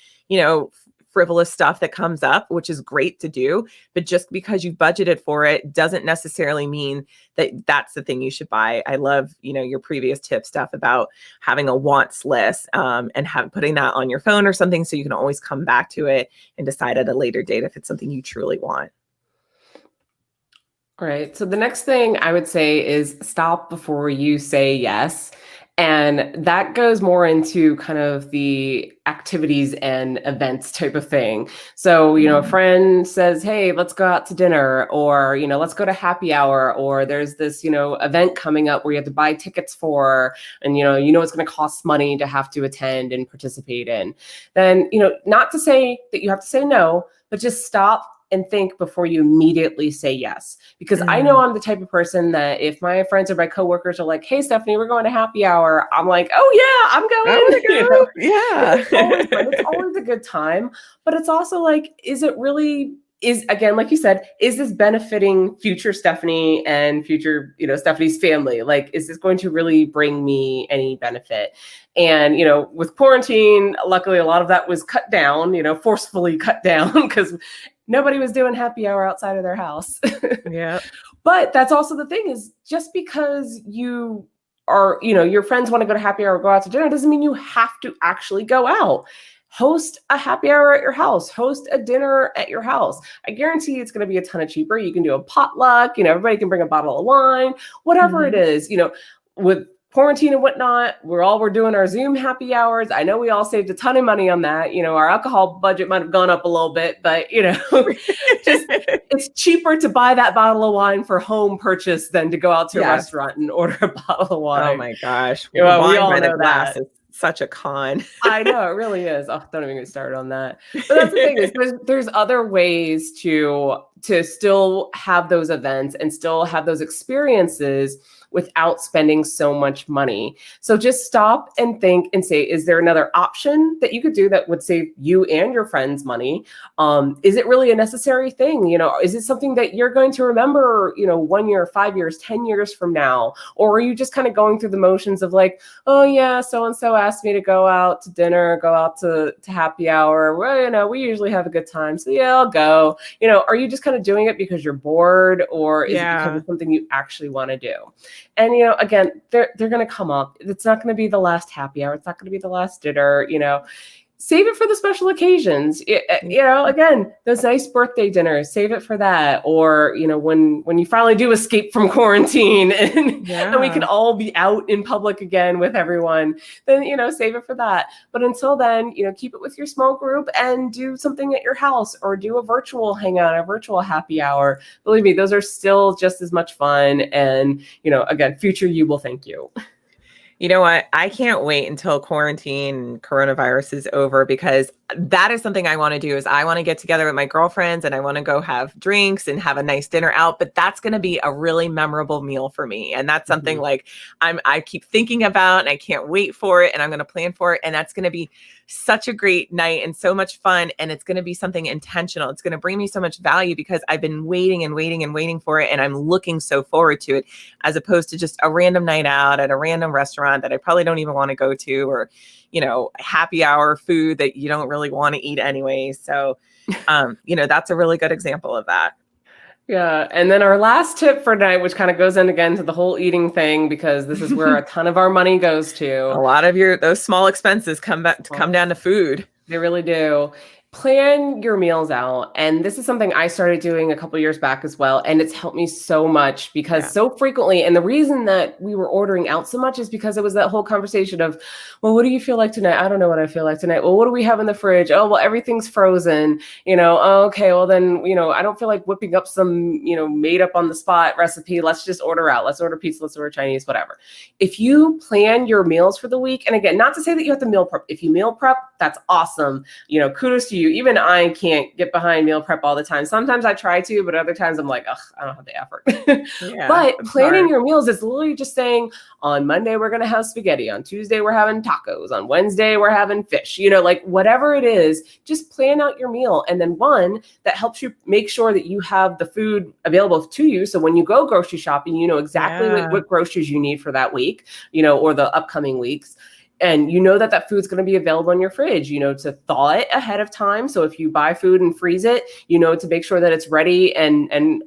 frivolous stuff that comes up, which is great to do, but just because you've budgeted for it doesn't necessarily mean that that's the thing you should buy. I love, your previous tip stuff about having a wants list and putting that on your phone or something so you can always come back to it and decide at a later date if it's something you truly want. All right. So the next thing I would say is stop before you say yes. And that goes more into kind of the activities and events type of thing. So, a friend says, hey, let's go out to dinner, or, let's go to happy hour, or there's this, event coming up where you have to buy tickets for, and, it's going to cost money to have to attend and participate in. Then, not to say that you have to say no, but just stop and think before you immediately say yes. Because I know I'm the type of person that if my friends or my coworkers are like, hey, Stephanie, we're going to happy hour, I'm like, oh yeah, I'm going. Go. Yeah. It's always a good time. But it's also like, again, like you said, is this benefiting future Stephanie and future, Stephanie's family? Like, is this going to really bring me any benefit? And, with quarantine, luckily, a lot of that was cut down, forcefully cut down because nobody was doing happy hour outside of their house. Yeah. But that's also the thing is just because you are, your friends want to go to happy hour or go out to dinner doesn't mean you have to actually go out. Host a happy hour at your house, host a dinner at your house. I guarantee it's going to be a ton of cheaper. You can do a potluck, everybody can bring a bottle of wine, whatever it is, with quarantine and whatnot, we're doing our Zoom happy hours. I know we all saved a ton of money on that. Our alcohol budget might have gone up a little bit, but it's cheaper to buy that bottle of wine for home purchase than to go out to a restaurant and order a bottle of wine. Oh my gosh. We all by know the glass that. is such a con. I know, it really is. Oh, don't even get started on that. But that's the thing is there's other ways to still have those events and still have those experiences without spending so much money. So just stop and think and say, is there another option that you could do that would save you and your friends money? Is it really a necessary thing? Is it something that you're going to remember, 1 year, 5 years, 10 years from now? Or are you just kind of going through the motions of like, oh yeah, so-and-so asked me to go out to dinner, go out to happy hour. Well, we usually have a good time. So yeah, I'll go. Are you just kind of doing it because you're bored, or is it because it's something you actually want to do? And, again, they're going to come up. It's not going to be the last happy hour. It's not going to be the last dinner, Save it for the special occasions. Again, those nice birthday dinners, save it for that. Or, when you finally do escape from quarantine and we can all be out in public again with everyone, then, save it for that. But until then, keep it with your small group and do something at your house or do a virtual hangout, a virtual happy hour. Believe me, those are still just as much fun. And, again, future you will thank you. You know what? I can't wait until quarantine coronavirus is over, because that is something I want to do. Is I want to get together with my girlfriends and I want to go have drinks and have a nice dinner out. But that's going to be a really memorable meal for me. And that's something like I keep thinking about, and I can't wait for it. And I'm going to plan for it. And that's going to be such a great night and so much fun. And it's going to be something intentional. It's going to bring me so much value because I've been waiting and waiting and waiting for it. And I'm looking so forward to it, as opposed to just a random night out at a random restaurant that I probably don't even want to go to, or, happy hour food that you don't really want to eat anyway. So, that's a really good example of that. Yeah. And then our last tip for tonight, which kind of goes in again to the whole eating thing, because this is where a ton of our money goes to. A lot of those small expenses come down to food. They really do. Plan your meals out. And this is something I started doing a couple years back as well. And it's helped me so much because so frequently, and the reason that we were ordering out so much is because it was that whole conversation of, well, what do you feel like tonight? I don't know what I feel like tonight. Well, what do we have in the fridge? Oh, well, everything's frozen. Oh, okay. Well, then, I don't feel like whipping up some, made up on the spot recipe. Let's just order out. Let's order pizza. Let's order Chinese, whatever. If you plan your meals for the week, and again, not to say that you have to meal prep. If you meal prep, that's awesome. Kudos to you. Even I can't get behind meal prep all the time. Sometimes I try to, but other times I'm like, ugh, I don't have the effort. But planning your meals is literally just saying, on Monday, we're going to have spaghetti. On Tuesday, we're having tacos. On Wednesday, we're having fish. Like whatever it is, just plan out your meal. And then one that helps you make sure that you have the food available to you. So when you go grocery shopping, you know exactly what groceries you need for that week, or the upcoming weeks. And you know that food's going to be available in your fridge, to thaw it ahead of time. So if you buy food and freeze it, to make sure that it's ready and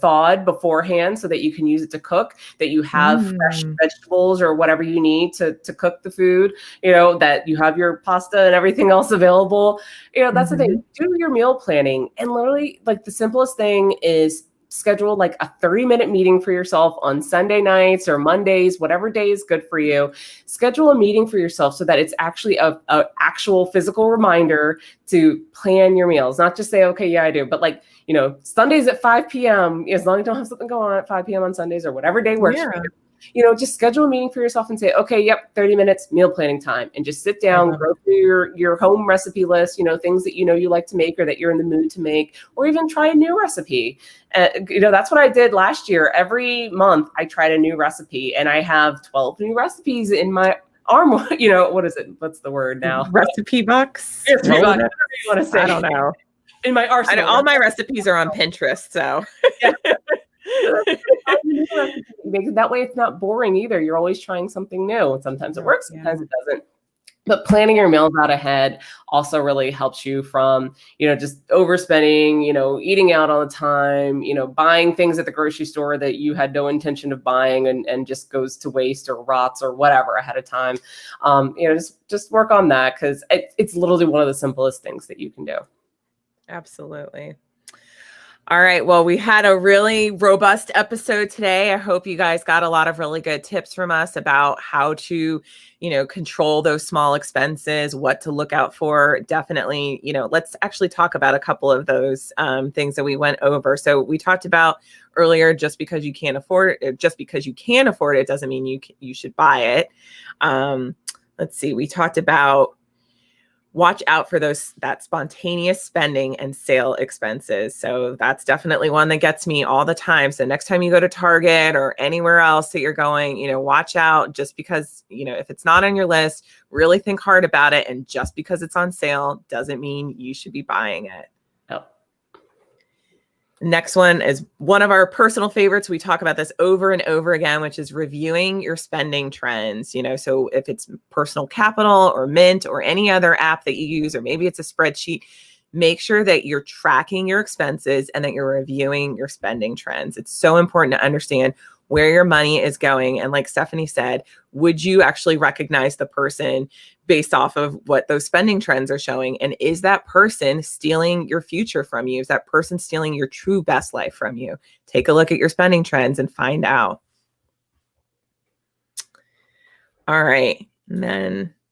thawed beforehand so that you can use it to cook, that you have fresh vegetables or whatever you need to cook the food, that you have your pasta and everything else available. That's the thing. Do your meal planning. And literally, like, the simplest thing is schedule like a 30-minute meeting for yourself on Sunday nights or Mondays, whatever day is good for you. Schedule a meeting for yourself so that it's actually a actual physical reminder to plan your meals. Not just say, okay, yeah, I do, but like, Sundays at 5 p.m., as long as you don't have something going on at 5 p.m. on Sundays or whatever day works for you. Just schedule a meeting for yourself and say, okay, yep, 30 minutes meal planning time, and just sit down, go through your home recipe list, things that you like to make or that you're in the mood to make, or even try a new recipe. That's what I did last year. Every month I tried a new recipe, and I have 12 new recipes in my arm. What is it? What's the word now? Recipe box? Recipe box, whatever you want to say. I don't know. In my arsenal. All my recipes are on Pinterest, so. That way it's not boring either. You're always trying something new. Sometimes it works, sometimes it doesn't. But planning your meals out ahead also really helps you from, just overspending, eating out all the time, buying things at the grocery store that you had no intention of buying and just goes to waste or rots or whatever ahead of time. Just work on that, because it's literally one of the simplest things that you can do. Absolutely. All right. Well, we had a really robust episode today. I hope you guys got a lot of really good tips from us about how to, control those small expenses, what to look out for. Definitely, let's actually talk about a couple of those things that we went over. So we talked about earlier, just because you can afford it doesn't mean you should buy it. Let's see. We talked about watch out for that spontaneous spending and sale expenses. So that's definitely one that gets me all the time. So next time you go to Target or anywhere else that you're going, watch out. Just because, if it's not on your list, really think hard about it. And just because it's on sale doesn't mean you should be buying it. Next one is one of our personal favorites. We talk about this over and over again, which is reviewing your spending trends. So if it's Personal Capital or Mint or any other app that you use, or maybe it's a spreadsheet, make sure that you're tracking your expenses and that you're reviewing your spending trends. It's so important to understand where your money is going. And like Stephanie said, would you actually recognize the person based off of what those spending trends are showing? And is that person stealing your future from you? Is that person stealing your true best life from you? Take a look at your spending trends and find out. All right.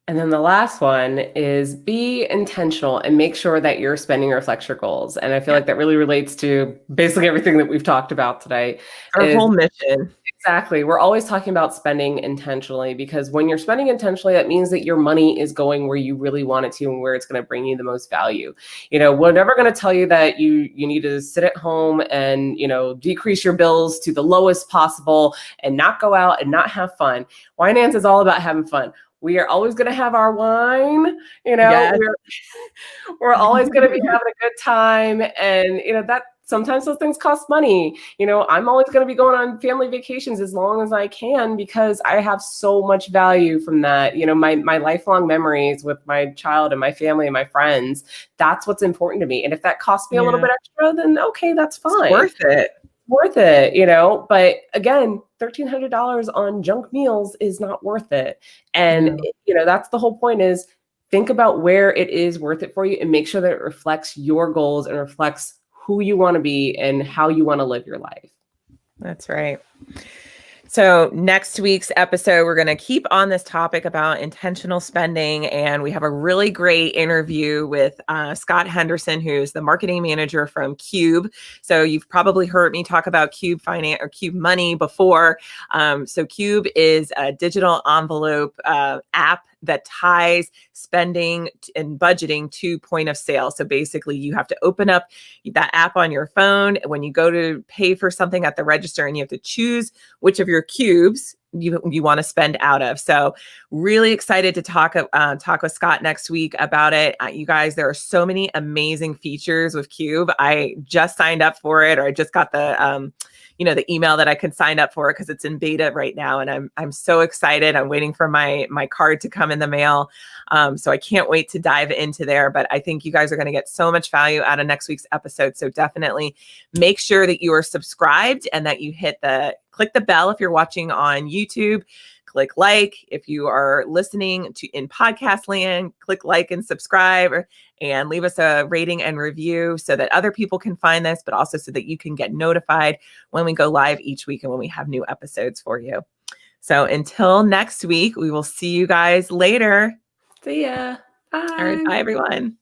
And then the last one is be intentional and make sure that your spending reflects your goals. And I feel like that really relates to basically everything that we've talked about today. Our whole mission. Exactly. We're always talking about spending intentionally, because when you're spending intentionally, that means that your money is going where you really want it to and where it's going to bring you the most value. We're never going to tell you that you need to sit at home and, decrease your bills to the lowest possible and not go out and not have fun. Winenance is all about having fun. We are always going to have our wine, Yes. We're always going to be having a good time. And, that sometimes those things cost money. I'm always going to be going on family vacations as long as I can, because I have so much value from that. My lifelong memories with my child and my family and my friends, that's what's important to me. And if that costs me a little bit extra, then okay, that's fine. It's worth it. But again, $1,300 on junk meals is not worth it. And, that's the whole point, is think about where it is worth it for you and make sure that it reflects your goals and reflects who you want to be and how you want to live your life. That's right. So next week's episode, we're going to keep on this topic about intentional spending. And we have a really great interview with Scott Henderson, who's the marketing manager from Cube. So you've probably heard me talk about Cube Finance or Cube Money before. So Cube is a digital envelope app that ties spending and budgeting to point of sale. So basically you have to open up that app on your phone when you go to pay for something at the register, and you have to choose which of your cubes you want to spend out of. So really excited to talk with Scott next week about it. You guys, there are so many amazing features with Cube. I just signed up for it, or I just got the the email that I could sign up for it because it's in beta right now, and I'm so excited. I'm waiting for my card to come in the mail, so I can't wait to dive into there. But I think you guys are going to get so much value out of next week's episode. So definitely make sure that you are subscribed and that you click the bell if you're watching on YouTube. Click like if you are listening in podcast land. Click like and subscribe, and leave us a rating and review so that other people can find this, but also so that you can get notified when we go live each week and when we have new episodes for you. So until next week, we will see you guys later. See ya. Bye. All right, bye everyone.